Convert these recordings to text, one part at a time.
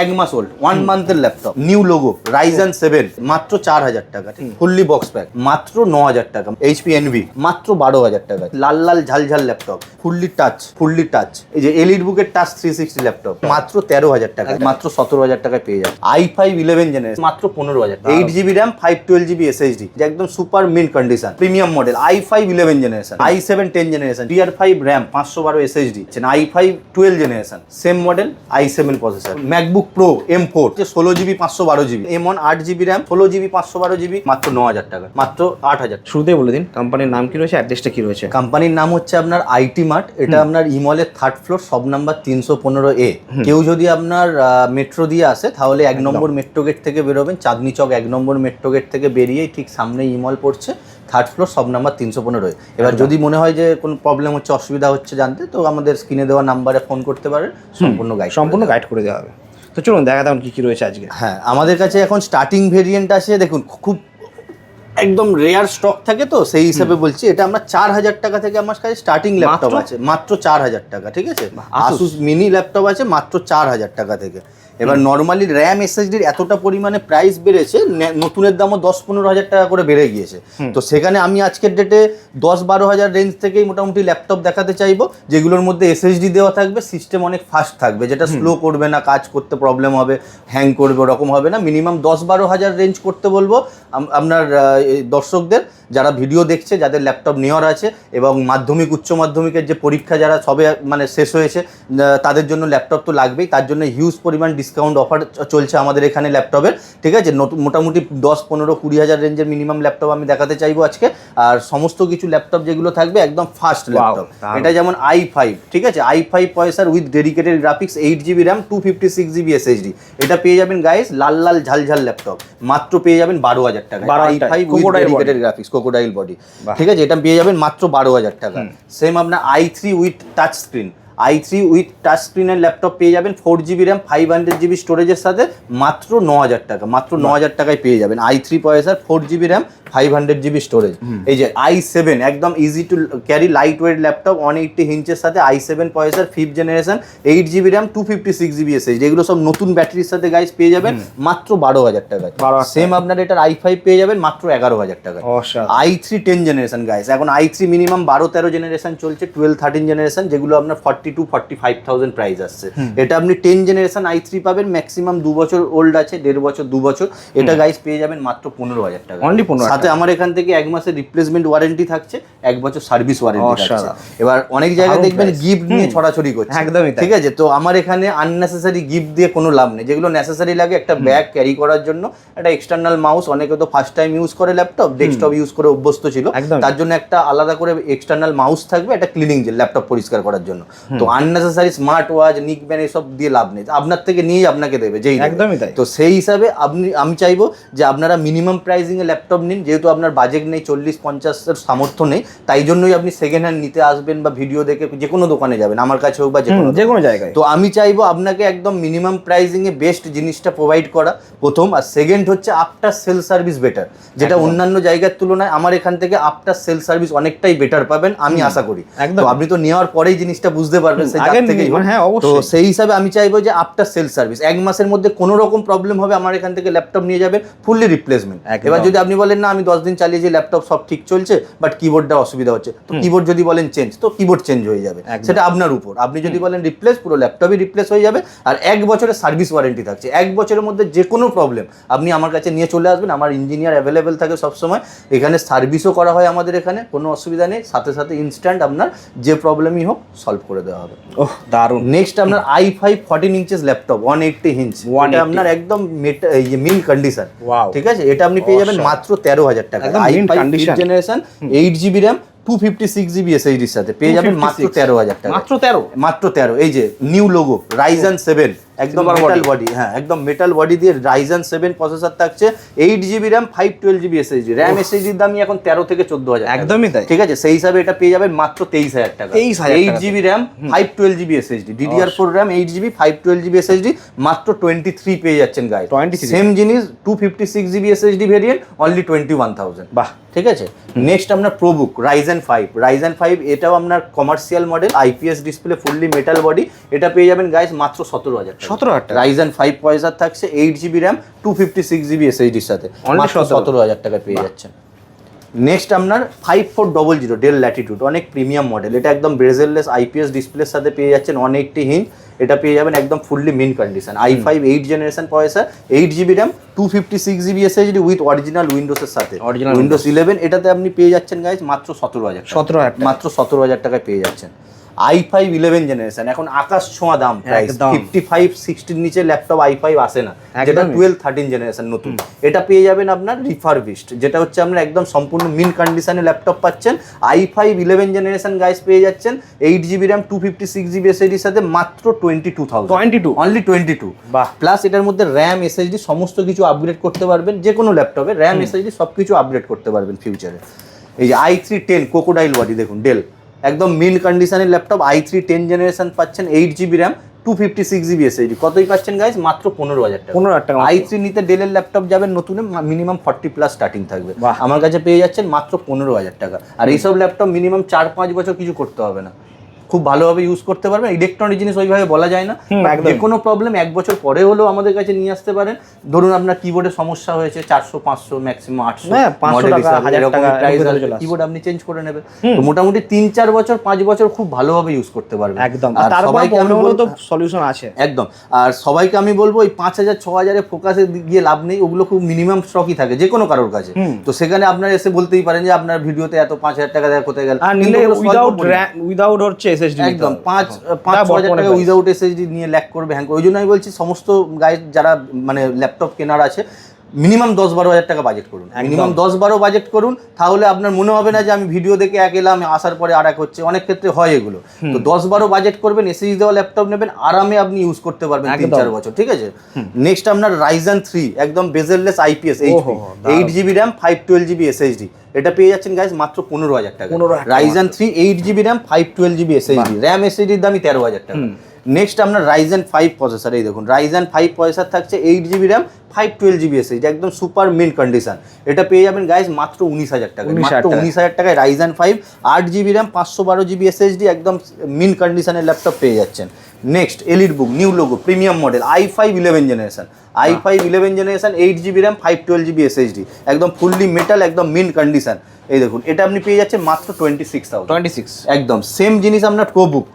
এক মাস ওল্ড 1 মান্থের ল্যাপটপ, নিউ লোগো, রাইজেন 7 মাত্র 4000 টাকা, ফুললি বক্স প্যাক মাত্র 9000 টাকা, এইচপি এনভি মাত্র 12000 টাকা, লাল লাল ঝালঝাল ল্যাপটপ, ফুললি টাচ, এই যে এলিট বুকের টাচ 360 ল্যাপটপ মাত্র 13000 টাকা, মাত্র 17000 টাকায় পেয়ে যাবেন। i5 11 জেনারেশন মাত্র 15000 টাকা, 8GB RAM 512GB SSD, একদম super mint condition premium model, i5 11 generation, i7 10 generation, DDR5 RAM 512 SSD, i5 12 generation same model, i7 processor, MacBook pro M4 16GB 512GB, M1 8GB RAM 16GB 512GB মাত্র 9000 টাকা, মাত্র 8000। শুরুতেই বলে দিন কোম্পানির নাম কি রয়েছে, অ্যাড্রেসটা কি রয়েছে? কোম্পানির নাম হচ্ছে আপনার আইটি মার্ট, এটা আপনার ইমলের 3rd ফ্লোর, সব নাম্বার 315A। কেউ যদি আপনার মেট্রো দিয়ে আসে তাহলে 1 নম্বর মেট্রো গেট থেকে বেরোবেন, চাঁদনি চক 1 নম্বর মেট্রো গেট থেকে বেরিয়ে ঠিক সামনে ইমল পড়ছে, 3rd ফ্লোর, সব নাম্বার 315। এবার যদি মনে হয় যে কোনো প্রবলেম হচ্ছে, অসুবিধা হচ্ছে জানতে, তো আমাদের স্ক্রিনে দেওয়া নাম্বারে ফোন করতে পারেন, সম্পূর্ণ গাইড করে দেওয়া হবে। তো চলুন দেখা দাও কি রয়েছে আজকে। হ্যাঁ, আমাদের কাছে এখন স্টার্টিং ভেরিয়েন্ট আছে, দেখুন খুব একদম রেয়ার স্টক থাকে, তো সেই হিসাবে বলছি, এটা আমরা 4000 টাকা থেকে আমার কাছে স্টার্টিং ল্যাপটপ আছে, মাত্র 4000 টাকা, ঠিক আছে। আসুস মিনি ল্যাপটপ আছে মাত্র 4000 টাকা থেকে। এবার নর্মালি র্যাম এসএসডির এতটা পরিমাণে প্রাইস বেড়েছে, নতুনের দামও 10-15 হাজার টাকা করে বেড়ে গিয়েছে, তো সেখানে আমি আজকের ডেটে 10-12 হাজার রেঞ্জ থেকেই মোটামুটি ল্যাপটপ দেখাতে চাইবো, যেগুলোর মধ্যে এসএসডি দেওয়া থাকবে, সিস্টেম অনেক ফাস্ট থাকবে, যেটা স্লো করবে না, কাজ করতে প্রবলেম হবে, হ্যাং করবে, ওরকম হবে না। মিনিমাম 10-12 হাজার রেঞ্জ করতে বলবো আপনার দর্শকদের, যারা ভিডিও দেখছে, যাদের ল্যাপটপ নেওয়ার আছে, এবং মাধ্যমিক উচ্চ মাধ্যমিকের যে পরীক্ষা যারা সবে মানে শেষ হয়েছে, তাদের জন্য ল্যাপটপ তো লাগবেই, তার জন্য হিউজ পরিমাণ ডিসকাউন্ট অফার চলছে আমাদের এখানে ল্যাপটপের, ঠিক আছে। মোটামুটি 10-15-20 হাজার রেঞ্জের মিনিমাম ল্যাপটপ আমি দেখাতে চাইবো আজকে, আর সমস্ত কিছু ল্যাপটপ যেগুলো থাকবে একদম ফাস্ট ল্যাপটপ। এটা যেমন i5, ঠিক আছে, i5 processor with dedicated graphics, 8GB RAM 256GB SSD, এটা পেয়ে যাবেন গাইস, লাল লাল ঝালঝাল ল্যাপটপ মাত্র পেয়ে যাবেন 12000 টাকা, i5 with dedicated graphics, crocodile body, ঠিক আছে, এটা পেয়ে যাবেন মাত্র 12000 টাকা। সেম আপনার i3 with touch screen, i3 with touch স্ক্রিনের ল্যাপটপ পেয়ে যাবেন 4GB RAM 500GB স্টোরেজের সাথে মাত্র 9000 টাকা, মাত্র 9000 টাকায় পেয়ে যাবেন। i3 processor 4GB RAM 500GB storage. এই যে i7 একদম easy to carry light weight laptop 180 ইঞ্চের সাথে i7 processor 5th generation, 8GB RAM 256GB SSD, এগুলো সব নতুন ব্যাটারির সাথে গাইস পেয়ে যাবেন মাত্র 12000 টাকায়। সেম আপনার এটার i5 পেয়ে যাবেন মাত্র 11000 টাকায়। i3 10 জেনারেশন গাইস, এখন i3 মিনিমাম 12-13 জেনারেশন চলছে, 12-13 জেনারেশন, যেগুলো আপনার 40,000-45,000 প্রাইস আসছে। এটা আপনি 10 জেনারেশন i3 পাবেন, ম্যাক্সিমাম 2 বছর ওল্ড আছে, 1.5 বছর 2 বছর, এটা গাইস পেয়ে যাবেন মাত্র 15000 টাকা, অনলি 15। সাথে আমার এখান থেকে 1 মাসের রিপ্লেসমেন্ট ওয়ারেন্টি থাকছে, 1 বছর সার্ভিস ওয়ারেন্টি থাকছে। এবার অনেক জায়গায় দেখবেন গিফট নিয়ে ছড়াছড়ি করছে, একদমই ঠিক আছে, তো আমার এখানে আননেসেসারি গিফট দিয়ে কোনো লাভ নেই। যেগুলো নেসেসারি লাগে, একটা ব্যাগ ক্যারি করার জন্য, একটা এক্সটার্নাল মাউস, অনেকে তো ফার্স্ট টাইম ইউজ করে ল্যাপটপ, ডেস্কটপ ইউজ করে অভ্যস্ত ছিল, তার জন্য একটা আলাদা করে এক্সটার্নাল মাউস থাকবে, একটা ক্লিনিং জেল ল্যাপটপ পরিষ্কার করার জন্য। তো আননেসেসারি স্মার্ট ওয়াচ, নিক ব্যান্ড এসব দিয়ে লাভ নেই, আপনার থেকে নিয়েই আপনাকে দেবে, যেই একদমই তাই। তো সেই হিসাবে আমি চাইবো যে আপনারা মিনিমাম প্রাইসিং এ ল্যাপটপ নিন, যেহেতু আপনার বাজেট নেই, 40-50 সামর্থ্য নেই, তাই জন্যই আপনি সেকেন্ড হ্যান্ড নিতে আসবেন বা ভিডিও দেখে যে কোনো দোকানে যাবেন, আমার কাছে হোক বা যে কোনো জায়গায়। তো আমি চাইবো আপনাকে একদম মিনিমাম প্রাইসিং এ বেস্ট জিনিসটা প্রোভাইড করা, প্রথম। আর সেকেন্ড হচ্ছে আফটার সেল সার্ভিস বেটার, যেটা অন্যান্য জায়গার তুলনায় আমার এখান থেকে আফটার সেল সার্ভিস অনেকটাই বেটার পাবেন, আমি আশা করি। তো আপনি তো নেওয়ার পরেই জিনিসটা বুঝতে পারবেন, তো সেই হিসাবে আমি চাইবো যে আফটার সেল সার্ভিস 1 মাসের মধ্যে কোনো রকম প্রবলেম হবে, আমার এখান থেকে ল্যাপটপ নিয়ে যাবেন ফুললি রিপ্লেসমেন্ট। এবার যদি আপনি বলেন না আমি 10 দিন চালিয়েছি, ল্যাপটপ সব ঠিক চলছে, বাট কিবোর্ডটা অসুবিধা হচ্ছে, তো কিবোর্ড যদি বলেন চেঞ্জ, তো কিবোর্ড চেঞ্জ হয়ে যাবে, সেটা আপনার উপর। আপনি যদি বলেন রিপ্লেস, পুরো ল্যাপটপই রিপ্লেস হয়ে যাবে। আর 1 বছরের সার্ভিস ওয়ারেন্টি থাকছে, 1 বছরের মধ্যে যে কোনো প্রবলেম আপনি আমার কাছে নিয়ে চলে আসবেন, আমার ইঞ্জিনিয়ার অ্যাভেলেবেল থাকে সবসময়, এখানে সার্ভিসও করা হয় আমাদের এখানে, কোনো অসুবিধা নেই, সাথে সাথে ইনস্ট্যান্ট আপনার যে প্রবলেমই হোক সলভ করে দেওয়া হবে। ওহ দারুণ। নেক্সট আপনার i5 14 ইঞ্চেস ল্যাপটপ 180 ইঞ্চ, এটা আপনার একদম মিল কন্ডিশন, ঠিক আছে, এটা আপনি পেয়ে যাবেন মাত্র 13000 টাকা, i5 5th generation, 8GB RAM 256GB SSD এর সাথে পেয়ে যাবেন মাত্র 13000 টাকা, মাত্র 13। এই যে নিউ লোগো, রাইজেন 7, একদম মেটাল বডি, হ্যাঁ একদম মেটাল বডি দিয়ে রাইজেন 7 প্রসেসর থাকছে, 8GB RAM 512GB SSD, RAM SSD এর দামই এখন 13 থেকে 14000, একদমই তাই, ঠিক আছে। সেই হিসাবে এটা পেয়ে যাবেন মাত্র 23000 টাকা, 8GB RAM 512GB SSD, DDR4 RAM 8GB 512GB SSD মাত্র 23 পেয়ে যাচ্ছেন গাইস। সেম জিনিস 256GB SSD ভেরিয়েন্ট অনলি 21000। বাহ, ঠিক আছে। নেক্সট আপনার প্রোবুক রাইজেন 5, এটাও আপনার commercial model, IPS display, fully metal body, এটা পেয়ে যাবেন গাইস মাত্র 17000 17,000 টাকা রাইজেন 5 প্রসেসর থাকছে, 8GB র্যাম, 256GB এসএসডির সাথে মাত্র 17,000 টাকায় পেয়ে যাচ্ছেন। নেক্সট আপনার 5400 ডেল ল্যাটিটিউড, অনেক প্রিমিয়াম মডেল, এটা একদম বেজেললেস আইপিএস ডিসপ্লের সাথে পেয়ে যাচ্ছেন, 180 হিঞ্চ, এটা পেয়ে যাবেন একদম fully mint condition. i5 8 generation processor, 8GB RAM, 256GB SSD with original উইন্ডোজের সাথে, উইন্ডোজ 11, এটাতে আপনি পেয়ে যাচ্ছেন গাইজ মাত্র 17,000 মাত্র 17,000 টাকায় পেয়ে যাচ্ছেন। i5 11 জেনারেশন, এখন আকাশ ছোঁয়া দাম প্রাইস, 55-60 নিচে ল্যাপটপ i5 আসে না, যেটা 12-13 জেনারেশন নতুন, এটা পেয়ে যাবেন আপনার রিফারবিশড, যেটা হচ্ছে আপনার একদম সম্পূর্ণ মিন কন্ডিশনে ল্যাপটপ পাচ্ছেন। i5 11 জেনারেশন গাইস পেয়ে যাচ্ছেন 8GB র্যাম, 256GB এসএসডির সাথে মাত্র 22,000, অনলি 22। বাহ, প্লাস এটার মধ্যে র্যাম এসএসডি সমস্ত কিছু আপগ্রেড করতে পারবেন, যে কোনো ল্যাপটপে র্যাম এসএসডি সব কিছু আপগ্রেড করতে পারবেন ফিউচারে। এই যে i3-10 ক্রোকোডাইল বডি দেখুন, ডেল একদম মিন কন্ডিশনের ল্যাপটপ, i3-10 জেনারেশন পাচ্ছেন, 8GB র্যাম, 256GB এসএসডি, কতই পাচ্ছেন গাইস? মাত্র 15,000 টাকা। 15,000 টাকা। i3 নিতে ডেলের ল্যাপটপ যাবেন নতুনে মিনিমাম 40+ স্টার্টিং থাকবে, আমার কাছে পেয়ে যাচ্ছেন মাত্র 15,000 টাকা। আর এইসব ল্যাপটপ মিনিমাম 4-5 বছর কিছু করতে হবে না, খুব ভালোভাবে ইউজ করতে পারবেন। ইলেকট্রনিক জিনিস ওইভাবে বলা যায় না, যে কোনো প্রবলেম 1 বছর পরে হলেও আমাদের কাছে নিয়ে আসতে পারেন। ধরুন আপনার কিবোর্ডের সমস্যা হয়েছে, 400-500 ম্যাক্সিমাম 800 মডেল হিসাবে এরকম প্রাইস আছে, কিবোর্ড আপনি চেঞ্জ করে নেবেন। তো মোটামুটি 3-4 বছর 5 বছর খুব ভালোভাবে ইউজ করতে পারবেন একদম। আর সবাইকে আমি বলবো তো সলিউশন আছে একদম। আর সবাইকে আমি বলবো ওই 5,000-6,000 এ ফোকাসে গিয়ে লাভ নেই, ওগুলো খুব মিনিমাম স্টকই থাকে যে কোনো কারোর কাছে। তো সেখানে আপনারা এসে বলতেই পারেন যে আপনার ভিডিওতে এত 5,000 টাকা দেয় কোথায় গেল, আর নিলে উইদাউট হচ্ছে এসএসডি একদম 5,000 টাকা উইদাউট এসএসডি নিয়ে ল্যাক করবে, হ্যাং। ওই জন্য আমি বলছি সমস্ত গাইড যারা মানে ল্যাপটপ কেনার আছে মিনিমাম 10-12 টাকা বাজেট করুন, মিনিমাম 10-12 বাজেট করুন, তাহলে আপনার মনে হবে না যে আমি ভিডিও দেখে এক এলাম আসার পরে আর এক হচ্ছে, অনেক ক্ষেত্রে হয় এগুলো। তো 10-12 বাজেট করবেন, এসএসডি দেওয়া ল্যাপটপ নেবেন, আরামে আপনি ইউজ করতে পারবেন 3-4 বছর, ঠিক আছে। নেক্সট আপনার রাইজেন 3 একদম bezelless IPS HP, 8GB RAM, 512GB SSD, এটা পেয়ে যাচ্ছেন গাইস মাত্র 15,000 টাকা। Ryzen 3 8GB RAM, 512GB SSD, RAM এসএসডির দামই 13,000 টাকা। নেক্সট আপনার রাইজেন 5 প্রসেসর, এই দেখুন রাইজেন 5 প্রসেসর থাকছে, 8GB র্যাম, 512GB এসএসডি, একদম সুপার মিন কন্ডিশন, এটা পেয়ে যাবেন গাইস মাত্র 19,000 টাকা। মাত্র 19,000 টাকায় Ryzen 5 8GB RAM, 512GB SSD, একদম মিন কন্ডিশনের ল্যাপটপ পেয়ে যাচ্ছেন। Next EliteBook new logo premium model, i5 11 generation, i5 11 generation, 8GB RAM, 512GB SSD, একদম ফুললি মেটাল, একদম মিন কন্ডিশন। এই দেখুন এটা আপনি পেয়ে যাচ্ছেন মাত্র 26,000, একদম সেম জিনিস আপনার প্রো বুক,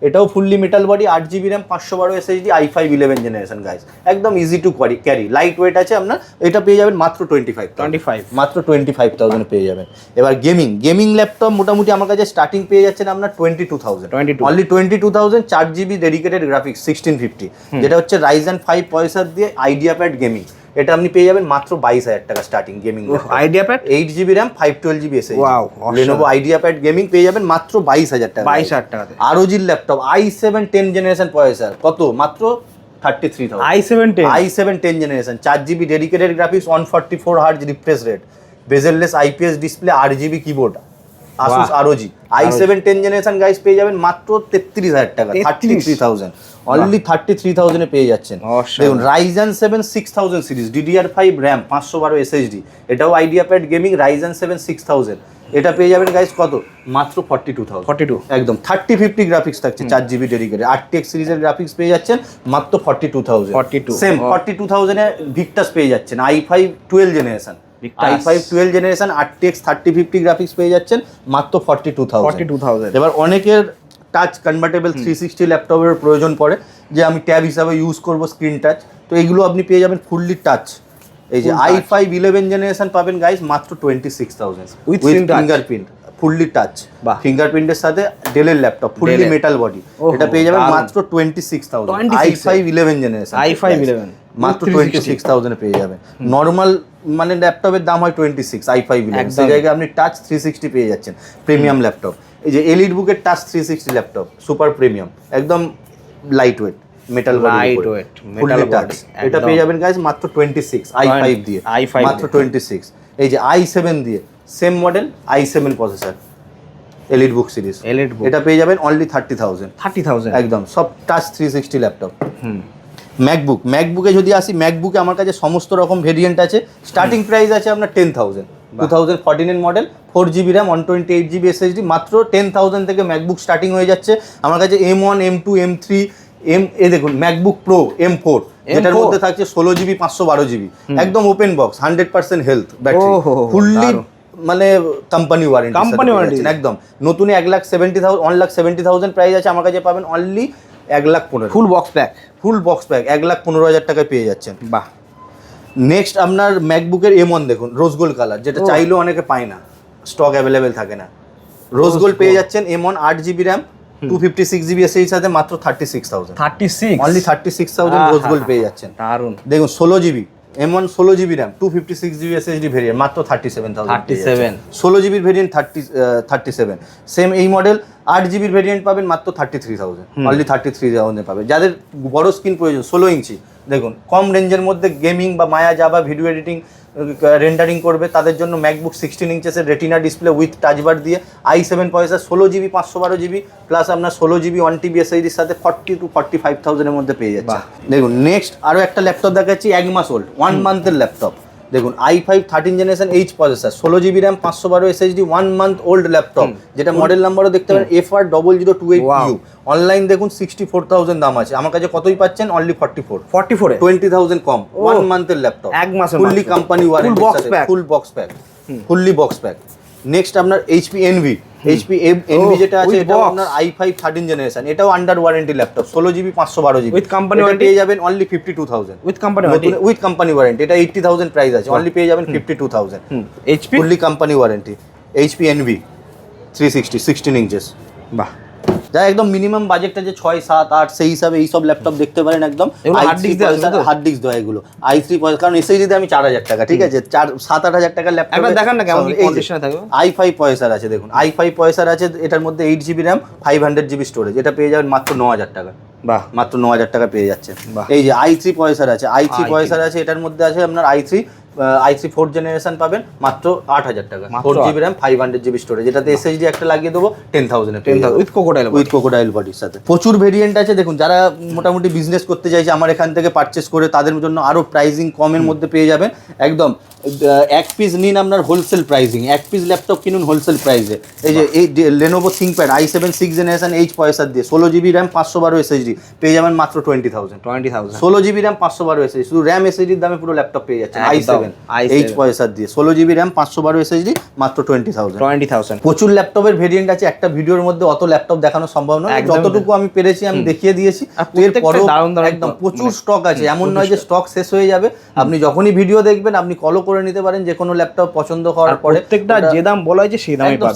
এটাও fully metal body, 8GB RAM, 512 SSD, i5 11 generation guys, একদম easy to carry, lightweight আছে আপনার, এটা পেয়ে যাবেন মাত্র 25, মাত্র 25,000 পেয়ে যাবেন। এবার গেমিং ল্যাপটপ মোটামুটি আমার কাছে স্টার্টিং পেয়ে যাচ্ছেন আপনার 22,000, অনলি 22,000, 4GB ডেডিকেটেড গ্রাফিক্স 1650, যেটা হচ্ছে রাইজেন 5 প্রসেসর দিয়ে আইডিয়াপ্যাড গেমিং, এটা আপনি পেয়ে যাবেন মাত্র 22,000 টাকা starting gaming আইডিয়াপ্যাড, 8GB RAM, 512GB SSD, Lenovo আইডিয়াপ্যাড gaming পেয়ে যাবেন মাত্র 22,000 টাকা। 22,000 টাকাতে ROG laptop i7 10 generation processor, কত? মাত্র 33,000। i7 10 generation, 4GB dedicated graphics, 144 hertz refresh rate, bezel-less IPS display, 8GB keyboard, Asus ROG i7 10 generation guys পেয়ে যাবেন মাত্র 33,000 টাকা, 33,000, অনলি 33,000 এ পেয়ে যাচ্ছেন। দেখুন Ryzen 7 6000 series, DDR5 RAM, 512 SSD, এটাও আইডিয়াপ্যাড গেমিং, রাইজেন 7 6000, এটা পেয়ে যাবেন গাইস কত? মাত্র 42,000, একদম 3050 গ্রাফিক্স থাকছে, 4GB ডেডিকেটেড, RTX সিরিজের গ্রাফিক্স পেয়ে যাচ্ছেন মাত্র 42,000, সেম 42,000 এ ভিক্টাস পেয়ে যাচ্ছেন, i5 12 generation, i5 12 generation, RTX 3050 graphics পেয়ে যাচ্ছেন মাত্র 42,000। এবার অনেকের টাচ কনভার্টেবল 360 ল্যাপটপের প্রয়োজন পড়ে, যে আমি ট্যাব হিসাবে ইউজ করব স্ক্রিন টাচ, তো এইগুলো আপনি পেয়ে যাবেন ফুললি টাচ। এই যে i5 11 জেনারেশন পাবেন গাইস মাত্র 26,000 উইথ ফিঙ্গারপ্রিন্ট, ফুললি টাচ, ফিঙ্গারপ্রিন্টের সাথে ডেলের ল্যাপটপ, ফুললি মেটাল বডি, এটা পেয়ে যাবেন মাত্র 26,000, i5 11 জেনারেশন, মাত্র 26,000 এ পেয়ে যাবেন। নর্মাল মানে ল্যাপটপের দাম হয় 26, i5 11, সেই জায়গায় আপনি টাচ 360 পেয়ে যাচ্ছেন প্রিমিয়াম ল্যাপটপ। এই যে এলিট বুকের টাচ 360 ল্যাপটপ, সুপার প্রিমিয়াম, একদম light weight, metal body, fully touch, এটা পেয়ে যাবেন গাইস মাত্র 26 i5 দিয়ে, মাত্র 26। এই যে i7 দিয়ে same model, i7 processor, elite বুক সিরিজ, এটা পেয়ে যাবেন অনলি 30,000, একদম সব টাচ 360 ল্যাপটপ। ম্যাকবুকে যদি আসি, ম্যাকবুকে আমার কাছে সমস্ত রকম ভেরিয়েন্ট আছে, স্টার্টিং প্রাইস আছে আপনার 10,000, 2014 এর model, 4GB RAM, 128GB SSD, মাত্র 10,000 থেকে ম্যাকবুক স্টার্টিং হয়ে যাচ্ছে আমার কাছে। M1 M2 M3 দেখুন ম্যাকবুক প্রো M4 যেটার মধ্যে থাকছে 16GB 512GB একদম open box 100% health battery fully মানে কোম্পানি ওয়ারেন্টি একদম নতুন 1,70,000 প্রাইস আছে আমার কাছে পাবেন অনলি 1,15,000 ফুল বক্স প্যাক 1,15,000 টাকায় পেয়ে যাচ্ছেন। বাহ। নেক্সট আপনার ম্যাকবুকের M1 দেখুন রোজ গোল্ড কালার, যেটা চাইলেও অনেকে পায় না, স্টক অ্যাভেলেবেল থাকে না। রোজ গোল্ড পেয়ে যাচ্ছেন M1 8GB RAM 256GB SSD সাথে মাত্র 36,000 অনলি 36,000 রোজ গোল্ড পেয়ে যাচ্ছেন। দারুন। দেখুন 16GB M1 16GB RAM 256GB SSD variant মাত্র 37,000 16GB ভেরিয়েন্ট 37 সেম এই মডেল 8GB ভেরিয়েন্ট পাবেন মাত্র 33,000 অনলি 33,000 পাবেন। যাদের বড় স্ক্রিন প্রয়োজন 16 ইঞ্চি দেখুন কম রেঞ্জের মধ্যে গেমিং বা মায়া যাবা ভিডিও এডিটিং রেন্ডারিং করবে তাদের জন্য ম্যাকবুক 16 ইঞ্চেসের রেটিনা ডিসপ্লে উইথ টাচবার দিয়ে i7 processor 16GB 512GB plus আপনার 16GB 1TB SSDর সাথে 40 to 45,000 এর মধ্যে পেয়ে যাচ্ছে। দেখুন নেক্সট আরও একটা ল্যাপটপ দেখাচ্ছি 1 মাস ওল্ড 1 মান্থের ল্যাপটপ। দেখুন i5 13 generation H processor 16GB RAM 512 SSD 1 month old laptop, যেটা মডেল নাম্বারও দেখতে পারেন FR0028U। অনলাইন দেখুন 64,000 দাম আছে, আমার কাছে কতই পাচ্ছেন অনলি 44 20,000 কম 1 মান্থের laptop fully company warranty full box pack fully box pack. Next আপনার HP Envy যেটা আছে এটা আপনার i5 13 জেনারেশন, এটাও under warranty laptop 16GB 512GB with company warranty পেয়ে যাবেন অনলি 52,000 উইথ কোম্পানি ওয়ারেন্টি। এটা 80,000 প্রাইস আছে, অনলি পেয়ে যাবেন 52,000 HP fully company warranty. HP Envy 360 16 inches. বাহ। যা একদম মিনিমাম বাজেটটা যে 6 7 8 সেই হিসাবে এই সব ল্যাপটপ দেখতে পারেন একদম হার্ড ডিস্ক দেওয়া এগুলো i3 কারণ SSD তে আমি 4,000 টাকা ঠিক আছে 7-8,000 টাকার ল্যাপটপ একবার দেখান না কেমন কন্ডিশনে থাকবে। i5 প্রসেসর আছে দেখুন i5 প্রসেসর আছে, এটার মধ্যে 8GB RAM 500GB স্টোরেজ, এটা পেয়ে যাবেন মাত্র 9,000 টাকা। বাহ। মাত্র 9,000 টাকা পেয়ে যাচ্ছে। এই যে i3 প্রসেসর আছে প্রসেসর আছে, এটার মধ্যে আছে আপনার i3 4th জেনারেশন পাবেন মাত্র 8,000 টাকা 4GB RAM 500GB স্টোরেজ, এটাতে SSD একটা লাগিয়ে দেবো 10,000 উইথ ক্রোকোডাইল বডির সাথে। প্রচুর ভেরিয়েন্ট আছে দেখুন, যারা মোটামুটি বিজনেস করতে চাইছে আমার এখান থেকে পারচেস করে তাদের জন্য আরও প্রাইসিং কমের মধ্যে পেয়ে যাবেন একদম। এক পিস নিন আপনার হোলসেল প্রাইসিং, এক পিস ল্যাপটপ কিনুন হোলসেল প্রাইসে। এই যে এই Lenovo ThinkPad i7 6 generation H processor দিয়ে 16GB RAM 512 SSD পেয়ে যাবেন মাত্র 20,000 16GB RAM 512 SSD শুধু RAM SSD এর দামে পুরো ল্যাপটপ পেয়ে যাচ্ছেন i7 H প্রসেসর দিয়ে 16GB RAM 512 SSD মাত্র 20,000 প্রচুর ল্যাপটপের ভেরিয়েন্ট আছে, একটা ভিডিওর মধ্যে অত ল্যাপটপ দেখানো সম্ভব নয়, যতটুকু আমি পেরেছি আমি দেখিয়ে দিয়েছি। এরপরও একদম প্রচুর স্টক আছে, এমন নয় যে স্টক শেষ হয়ে যাবে। আপনি যখনই ভিডিও দেখবেন আপনি কলও করে নিতে পারেন যে কোনো ল্যাপটপ পছন্দ করার পরে প্রত্যেকটা যে দাম বলা হয়েছে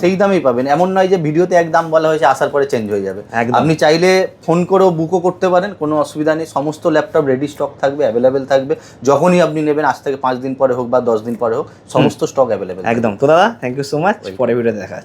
সেই দামেই পাবেন, এমন নয় যে ভিডিওতে এক দাম বলা হয়েছে আসার পরে চেঞ্জ হয়ে যাবে। আপনি চাইলে ফোন করেও বুকও করতে পারেন, কোনো অসুবিধা নেই, সমস্ত ল্যাপটপ রেডি স্টক থাকবে, অ্যাভেলেবেল থাকবে, যখনই আপনি নেবেন আজ থেকে 5 দিন পরে হোক বা 10 দিন পরে হোক সমস্ত স্টক অ্যাভেলেবেল একদম। তো দাদা থ্যাংক ইউ সো মাচ, পরে ভিডিও দেখা।